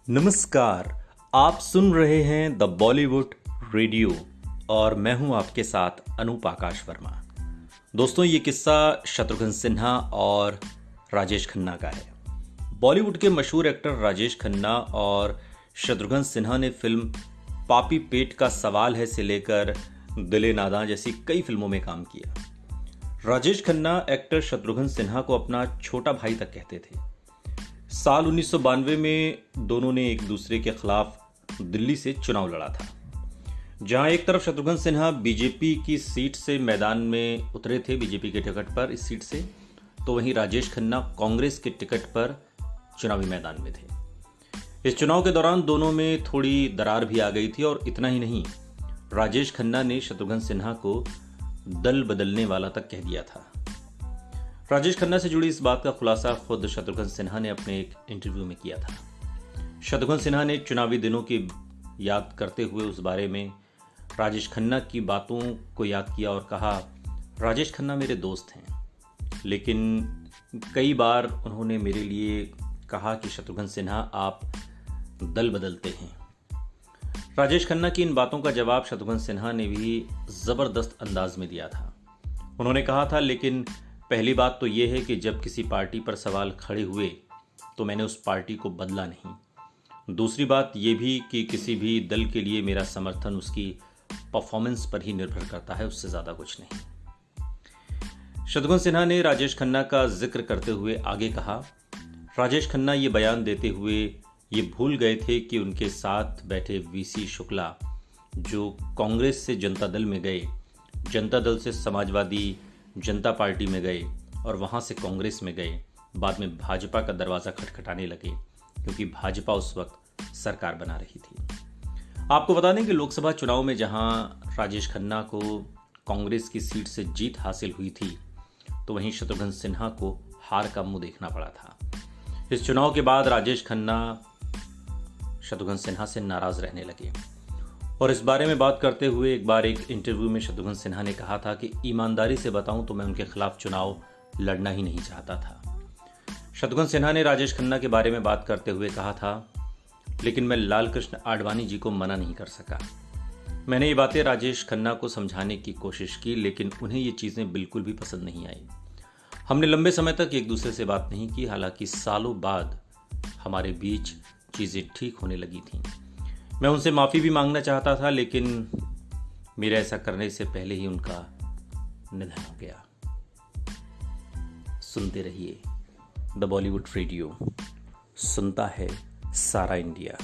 नमस्कार। आप सुन रहे हैं द बॉलीवुड रेडियो और मैं हूं आपके साथ अनूप आकाश वर्मा। दोस्तों, ये किस्सा शत्रुघ्न सिन्हा और राजेश खन्ना का है। बॉलीवुड के मशहूर एक्टर राजेश खन्ना और शत्रुघ्न सिन्हा ने फिल्म पापी पेट का सवाल है से लेकर दिले नादां जैसी कई फिल्मों में काम किया। राजेश खन्ना एक्टर शत्रुघ्न सिन्हा को अपना छोटा भाई तक कहते थे। साल 1992 में दोनों ने एक दूसरे के खिलाफ दिल्ली से चुनाव लड़ा था, जहां एक तरफ शत्रुघ्न सिन्हा बीजेपी की सीट से मैदान में उतरे थे, बीजेपी के टिकट पर इस सीट से, तो वहीं राजेश खन्ना कांग्रेस के टिकट पर चुनावी मैदान में थे। इस चुनाव के दौरान दोनों में थोड़ी दरार भी आ गई थी और इतना ही नहीं, राजेश खन्ना ने शत्रुघ्न सिन्हा को दल बदलने वाला तक कह दिया था। राजेश खन्ना से जुड़ी इस बात का खुलासा खुद शत्रुघ्न सिन्हा ने अपने एक इंटरव्यू में किया था। शत्रुघ्न सिन्हा ने चुनावी दिनों की याद करते हुए उस बारे में राजेश खन्ना की बातों को याद किया और कहा, राजेश खन्ना मेरे दोस्त हैं, लेकिन कई बार उन्होंने मेरे लिए कहा कि शत्रुघ्न सिन्हा आप दल बदलते हैं। राजेश खन्ना की इन बातों का जवाब शत्रुघ्न सिन्हा ने भी जबरदस्त अंदाज में दिया था। उन्होंने कहा था, लेकिन पहली बात तो यह है कि जब किसी पार्टी पर सवाल खड़े हुए तो मैंने उस पार्टी को बदला नहीं। दूसरी बात यह भी कि किसी भी दल के लिए मेरा समर्थन उसकी परफॉर्मेंस पर ही निर्भर करता है, उससे ज़्यादा कुछ नहीं। शत्रुघ्न सिन्हा ने राजेश खन्ना का जिक्र करते हुए आगे कहा, राजेश खन्ना ये बयान देते हुए ये भूल गए थे कि उनके साथ बैठे वीसी शुक्ला, जो कांग्रेस से जनता दल में गए, जनता दल से समाजवादी जनता पार्टी में गए और वहां से कांग्रेस में गए, बाद में भाजपा का दरवाजा खटखटाने लगे, क्योंकि भाजपा उस वक्त सरकार बना रही थी। आपको बता दें कि लोकसभा चुनाव में जहां राजेश खन्ना को कांग्रेस की सीट से जीत हासिल हुई थी, तो वहीं शत्रुघ्न सिन्हा को हार का मुंह देखना पड़ा था। इस चुनाव के बाद राजेश खन्ना शत्रुघ्न सिन्हा से नाराज रहने लगे और इस बारे में बात करते हुए एक बार एक इंटरव्यू में शत्रुघ्न सिन्हा ने कहा था कि ईमानदारी से बताऊं तो मैं उनके खिलाफ चुनाव लड़ना ही नहीं चाहता था। शत्रुघ्न सिन्हा ने राजेश खन्ना के बारे में बात करते हुए कहा था, लेकिन मैं लाल कृष्ण आडवाणी जी को मना नहीं कर सका। मैंने ये बातें राजेश खन्ना को समझाने की कोशिश की, लेकिन उन्हें ये चीज़ें बिल्कुल भी पसंद नहीं आई। हमने लंबे समय तक एक दूसरे से बात नहीं की, हालांकि सालों बाद हमारे बीच चीज़ें ठीक होने लगी थीं। मैं उनसे माफ़ी भी मांगना चाहता था, लेकिन मेरे ऐसा करने से पहले ही उनका निधन हो गया। सुनते रहिए द बॉलीवुड रेडियो, सुनता है सारा इंडिया।